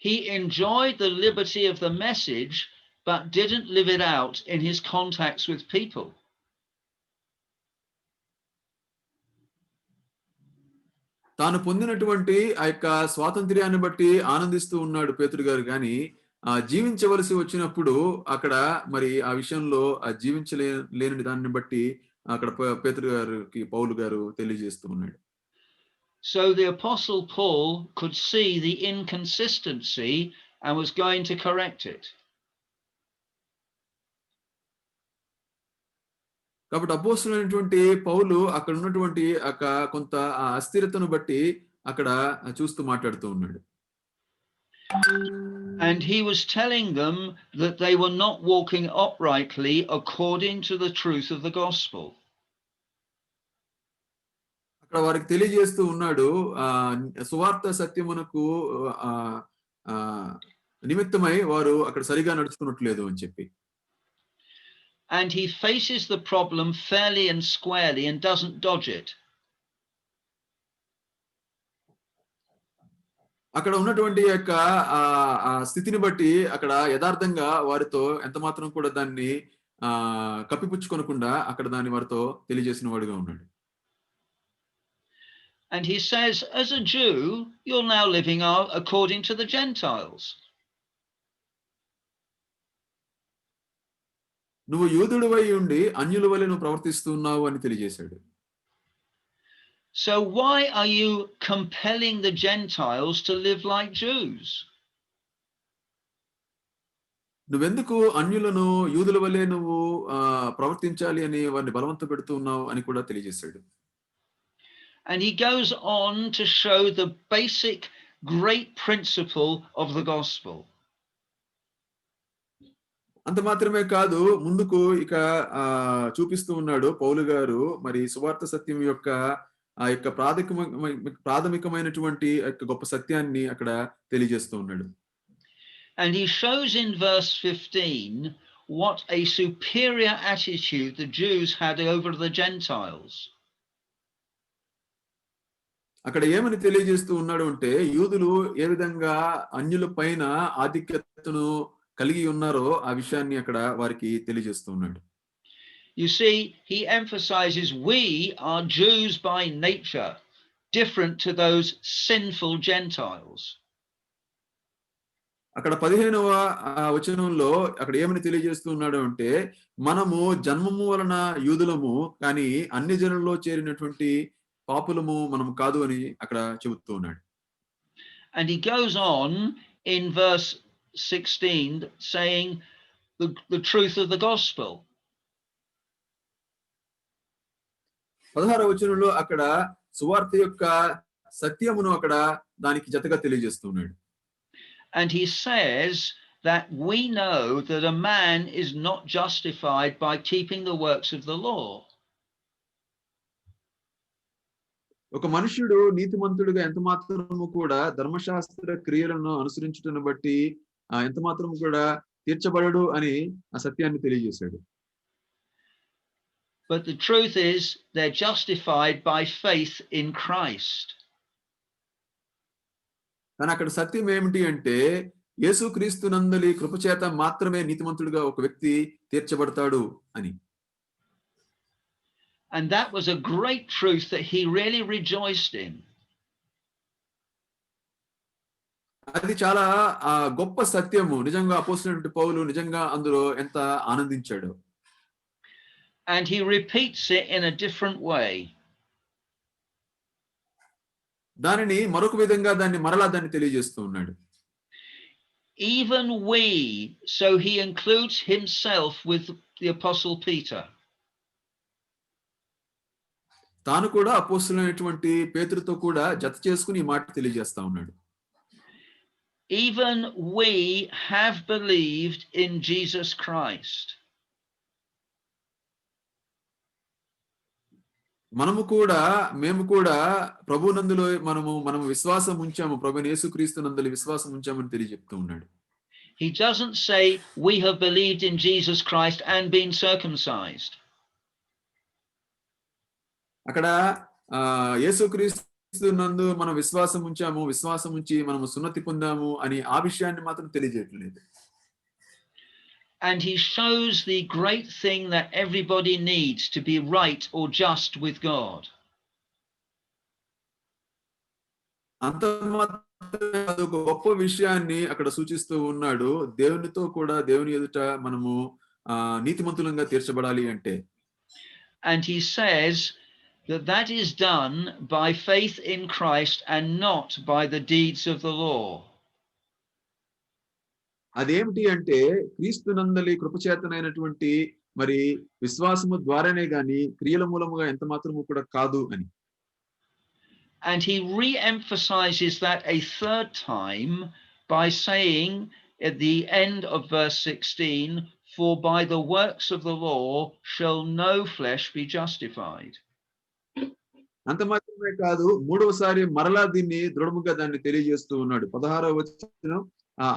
He enjoyed the liberty of the message but didn't live it out in his contacts with people. తాను పొందినటువంటి ఆ యొక్క స్వాతంత్ర్యాన్ని బట్టి ఆనందిస్తూ ఉన్నాడు పేతురు గారు. కానీ జీవించవలసి వచ్చినప్పుడు అక్కడ మరి ఆ విషయంలో లేని దాన్ని బట్టి అక్కడ పేతురు గారికి పౌలు గారు తెలియజేస్తూ ఉన్నాడు. So the apostle Paul could see the inconsistency and was going to correct it. కాబట్టి అపోస్తలుడైనటువంటి పౌలు అక్కడ ఉన్నటువంటి కొంత ఆ అస్థిరతను బట్టి అక్కడ చూస్తూ మాట్లాడుతూ ఉన్నాడు. And he was telling them that they were not walking uprightly according to the truth of the gospel. అక్కడ వారికి తెలియజేస్తూ ఉన్నాడు సువార్త సత్యమునకు నిమిత్తమై వారు అక్కడ సరిగా నడుచుకున్నట్లేదు అని చెప్పి. And he faces the problem fairly and squarely and doesn't dodge it. అక్కడ ఉన్నటువంటి యొక్క స్థితిని బట్టి అక్కడ యథార్థంగా వారితో ఎంత మాత్రం కూడా దాన్ని కప్పిపుచ్చుకొనకుండా అక్కడ దాన్ని వారితో తెలియజేసిన వాడిగా ఉన్నాడు. And he says, as a Jew, you're now living according to the Gentiles. నువ్వు యూదుడివై ఉండి అన్యుల వలె నువ్వు ప్రవర్తిస్తున్నావు అని తెలియజేశాడు. So why are you compelling the Gentiles to live like Jews? నువ్వెందుకు అన్యులను యూదుల వలె నువ్వు ప్రవర్తించాలి అని వారిని బలవంత పెడుతూ ఉన్నావు అని కూడా తెలియజేశాడు. And he goes on to show the basic great principle of the gospel. అంత మాత్రమే కాదు, ముందుకు ఇక చూపిస్తూ ఉన్నాడు పౌలు గారు మరి సువార్త సత్యం యొక్క ఆ యొక్క ప్రాథమికమైనటువంటి యొక్క గొప్ప సత్యాన్ని అక్కడ తెలియజేస్తూ ఉన్నాడు. And he shows in verse 15 what a superior attitude the Jews had over the Gentiles. అక్కడ ఏమని తెలియజేస్తూ ఉన్నాడు అంటే, యూదులు ఏ విధంగా అన్యుల పైన ఆధిక్యతను కలిగి ఉన్నారో ఆ విషయాన్ని అక్కడ వారికి తెలియజేస్తూ ఉన్నాడు. You see, he emphasizes we are Jews by nature, different to those sinful Gentiles. అక్కడ 15వ వచనంలో అక్కడ ఏమని తెలియజేస్తూ ఉన్నాడు అంటే, మనము జన్మము వలన యూదులము, కానీ అన్ని జనుల్లో చేరినటువంటి పాపులము మనం కాదు అని అక్కడ చెబుతూ ఉన్నాడు. And he goes on in verse 16 saying the truth of the gospel. 16వ వచనంలో అక్కడ సువార్త యొక్క సత్యమును అక్కడ దానికి జతగా తెలియజేస్తున్నాడు. And he says that we know that a man is not justified by keeping the works of the law. ఒక మనుష్యుడు నీతిమంతుడిగా ఎంత మాత్రము కూడా ధర్మశాస్త్ర క్రియలను అనుసరించుటను బట్టి ఎంత మాత్రము కూడా తీర్చబడడు అని ఆ సత్యాన్ని తెలియజేశాడు. But the truth is they're justified by faith in Christ. కానీ అక్కడ సత్యం ఏమిటి అంటే, యేసుక్రీస్తు నందలి కృపచేత మాత్రమే నీతిమంతుడిగా ఒక వ్యక్తి తీర్చబడతాడు అని. And that was a great truth that he really rejoiced in. అది చాలా గొప్ప సత్యము. నిజంగా అపోస్తలుడైన పౌలు నిజంగా అందులో ఎంత ఆనందించాడు. And he repeats it in a different way. దానిని మరొక విధంగా దాన్ని తెలియజేస్తూ ఉన్నాడు. Even we, so he includes himself with the apostle Peter. తాను కూడా అపోస్తలుడైనటువంటి పేతురుతో కూడా జత చేసుకుని ఈ మాట తెలియజేస్తా ఉన్నాడు. Even we have believed in Jesus Christ. మేము కూడా ప్రభునందులో మనము విశ్వాసం ఉంచాము, ప్రభువైన యేసుక్రీస్తు నందలి విశ్వాసం ఉంచామని తెలియజెప్తూ ఉన్నాడు. He doesn't say we have believed in Jesus Christ and been circumcised. అక్కడ యేసుక్రీస్తు నందు మనం విశ్వాసం ఉంచి మనము సున్నతి పొందాము అని ఆ విషయాన్ని మాత్రం తెలియజేయట్లేదు. And he shows the great thing that everybody needs to be right or just with God. అంత మాత్రమే కాదు, ఒక గొప్ప విషయాన్ని అక్కడ సూచిస్తూ ఉన్నాడు. దేవునితో కూడా దేవుని ఎదుట మనము నీతిమంతులంగా తీర్చబడాలి అంటే. And he says that is done by faith in Christ and not by the deeds of the law. అదేమిటి అంటే, క్రీస్తు నందలి కృపచేతనైనటువంటి మరి విశ్వాసము ద్వారానే గాని క్రియల మూలముగా ఎంత మాత్రము కూడా కాదు అని. And he re-emphasizes that a third time by saying at the end of verse 16, for by the works of the law shall no flesh be justified. అంత మాత్రమే కాదు, మూడవసారి మరలా దీన్ని దృఢముగా దాన్ని తెలియజేస్తూ ఉన్నాడు. 16వ వచనం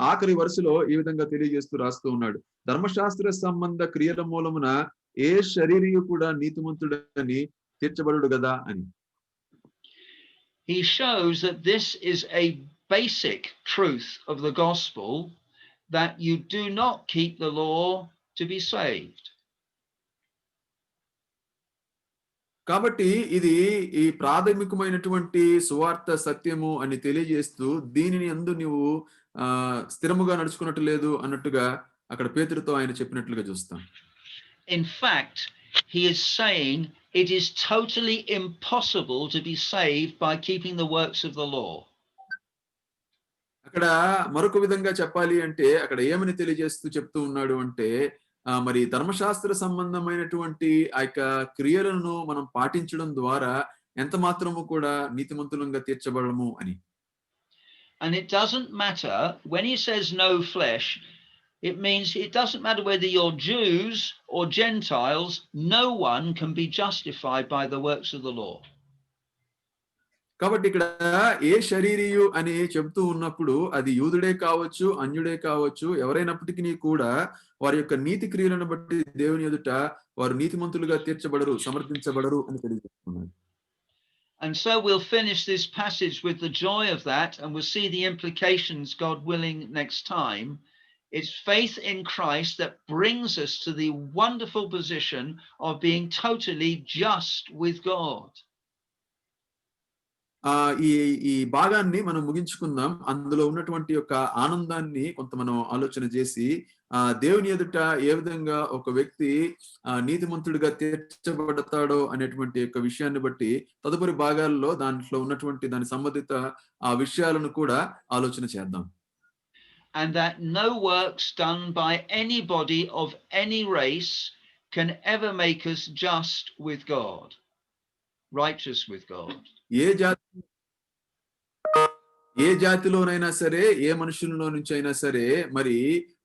ఆఖరి వరుసలో ఈ విధంగా తెలియజేస్తూ రాస్తూ ఉన్నాడు, ధర్మశాస్త్ర సంబంధ క్రియల మూలమున ఏ శరీరియు కూడా నీతిమంతుడని తీర్చబడుడు గదా అని. He shows that this is a basic truth of the gospel, that you do not keep the law to be saved. కాబట్టి ఇది ఈ ప్రాథమికమైనటువంటి సువార్త సత్యము అని తెలియజేస్తూ దీనిని యందు నీవు స్థిరముగా నడుచుకున్నట్టు లేదు అన్నట్టుగా అక్కడ పేతురుతో ఆయన చెప్పినట్లుగా చూస్తాం. In fact, he is saying it is totally impossible to be saved by keeping the works of the law. అక్కడ మరొక విధంగా చెప్పాలి అంటే అక్కడ ఏమని తెలియజేస్తూ చెప్తూ ఉన్నాడు అంటే, మరి ధర్మశాస్త్ర సంబంధమైనటువంటి ఆ యొక్క క్రియలను మనం పాటించడం ద్వారా ఎంత మాత్రము కూడా నీతిమంతులంగా తీర్చబడము అని. And it doesn't matter when he says no flesh, It means it doesn't matter whether you're Jews or Gentiles, no one can be justified by the works of the law. కాబట్టి ఇక్కడ ఏ శరీరియు అని చెబుతూ ఉన్నప్పుడు అది యూదుడే కావచ్చు, అన్యుడే కావచ్చు, ఎవరైనప్పటికీ కూడా వారి యొక్క నీతి క్రియలను బట్టి దేవుని ఎదుట వారు నీతిమంతులుగా తీర్చబడరు, సమర్థించబడరు అని తెలియజేస్తున్నాడు. And so we'll finish this passage with the joy of that, and we'll see the implications, God willing, next time. It's faith in Christ that brings us to the wonderful position of being totally just with God. ఈ ఈ భాగాన్ని మనం ముగించుకుందాం. అందులో ఉన్నటువంటి యొక్క ఆనందాన్ని కొంత మనం ఆలోచన చేసి దేవుని ఎదుట ఏ విధంగా ఒక వ్యక్తి నీతిమంతుడిగా తీర్చబడతాడో అనేటువంటి యొక్క విషయాన్ని బట్టి తదుపరి భాగాల్లో దాంట్లో ఉన్నటువంటి దాని సంబంధిత ఆ విషయాలను కూడా ఆలోచన చేద్దాం. And that no works done by anybody of any race can ever make us just with God, righteous with God. ఏ జాతిలోనైనా సరే, ఏ మనుషుల్లో నుంచి అయినా సరే, మరి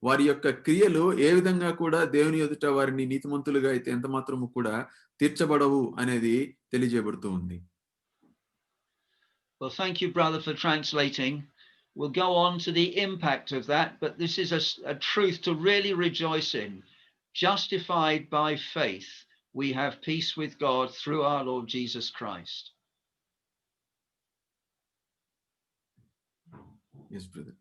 వారి యొక్క క్రియలు ఏ విధంగా కూడా దేవుని ఎదుట వారిని నీతిమంతులుగా అయితే ఎంత మాత్రము కూడా తీర్చబడవు అనేది తెలియజేయబడుతూ ఉంది. Well, thank you, brother, for translating. We'll go on to the impact of that, but this is a truth to really rejoice in. Justified by faith, we have peace with God through our Lord Jesus Christ. Yes, brother.